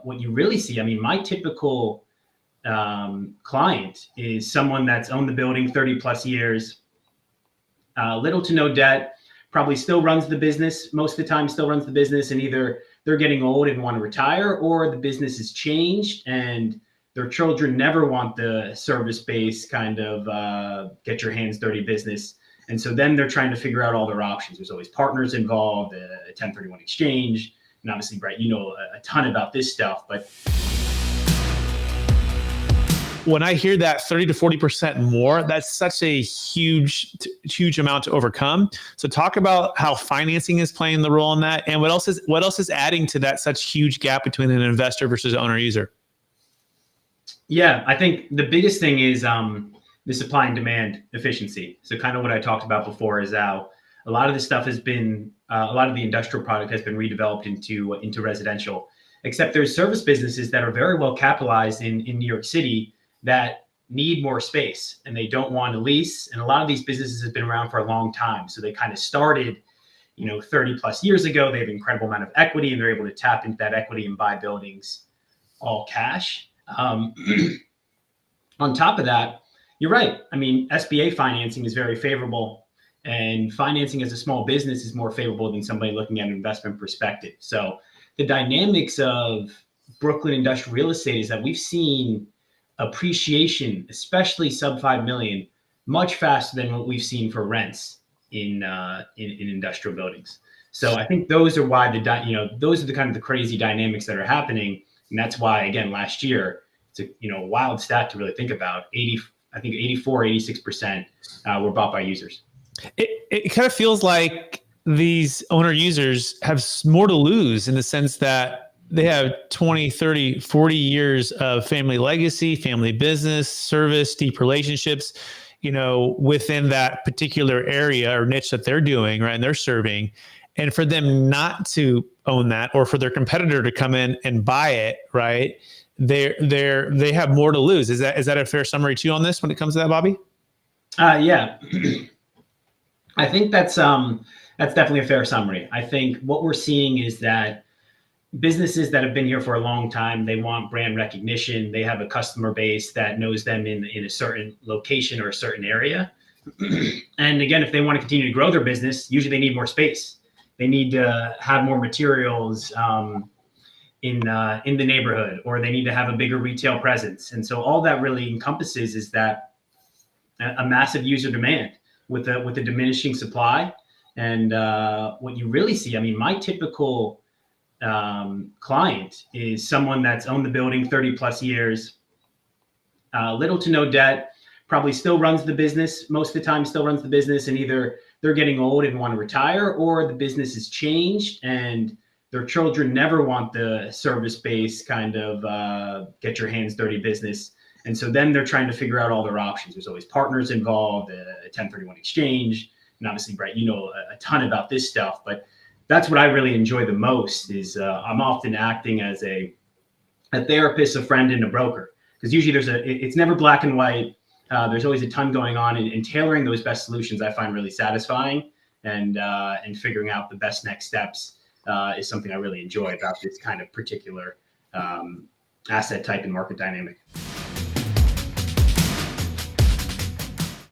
what you really see, I mean, my typical client is someone that's owned the building 30 plus years, little to no debt, probably still runs the business, most of the time still runs the business, and either they're getting old and want to retire, or the business has changed and their children never want the service-based kind of get your hands dirty business. And so then they're trying to figure out all their options. There's always partners involved, a 1031 exchange. And obviously, Brett, you know a ton about this stuff, but when I hear that 30 to 40% more, that's such a huge amount to overcome. So talk about how financing is playing the role in that, and what else is adding to that such huge gap between an investor versus owner user? Yeah, I think the biggest thing is the supply and demand efficiency. So kind of what I talked about before is how a lot of this stuff has been, a lot of the industrial product has been redeveloped into residential, except there's service businesses that are very well capitalized in New York City that need more space and they don't want to lease. And a lot of these businesses have been around for a long time. So they kind of started, 30 plus years ago. They have an incredible amount of equity and they're able to tap into that equity and buy buildings all cash. On top of that, you're right. I mean, SBA financing is very favorable, and financing as a small business is more favorable than somebody looking at an investment perspective. So the dynamics of Brooklyn industrial real estate is that we've seen appreciation, especially sub 5 million, much faster than what we've seen for rents in industrial buildings. So I think those are why those are the kind of the crazy dynamics that are happening. And that's why, again, last year, it's a wild stat to really think about. 86% were bought by users. It kind of feels like these owner users have more to lose in the sense that they have 20, 30, 40 years of family legacy, family business, service, deep relationships, within that particular area or niche that they're doing, right? And they're serving. And for them not to own that, or for their competitor to come in and buy it, right? They have more to lose. Is that a fair summary too on this when it comes to that, Bobby? Yeah, I think that's definitely a fair summary. I think what we're seeing is that businesses that have been here for a long time, they want brand recognition. They have a customer base that knows them in a certain location or a certain area. And again, if they want to continue to grow their business, usually they need more space. They need to have more materials in the neighborhood, or they need to have a bigger retail presence. And so all that really encompasses is that a massive user demand with a diminishing supply. And what you really see, I mean, my typical client is someone that's owned the building 30 plus years, little to no debt, probably still runs the business, most of the time still runs the business, and either they're getting old and want to retire, or the business has changed and their children never want the service-based kind of get your hands dirty business. And so then they're trying to figure out all their options. There's always partners involved, a 1031 exchange. And obviously, Brett, you know a ton about this stuff, but that's what I really enjoy the most is I'm often acting as a therapist, a friend, and a broker. Because usually it's never black and white. There's always a ton going on, and tailoring those best solutions I find really satisfying, and figuring out the best next steps is something I really enjoy about this kind of particular asset type and market dynamic.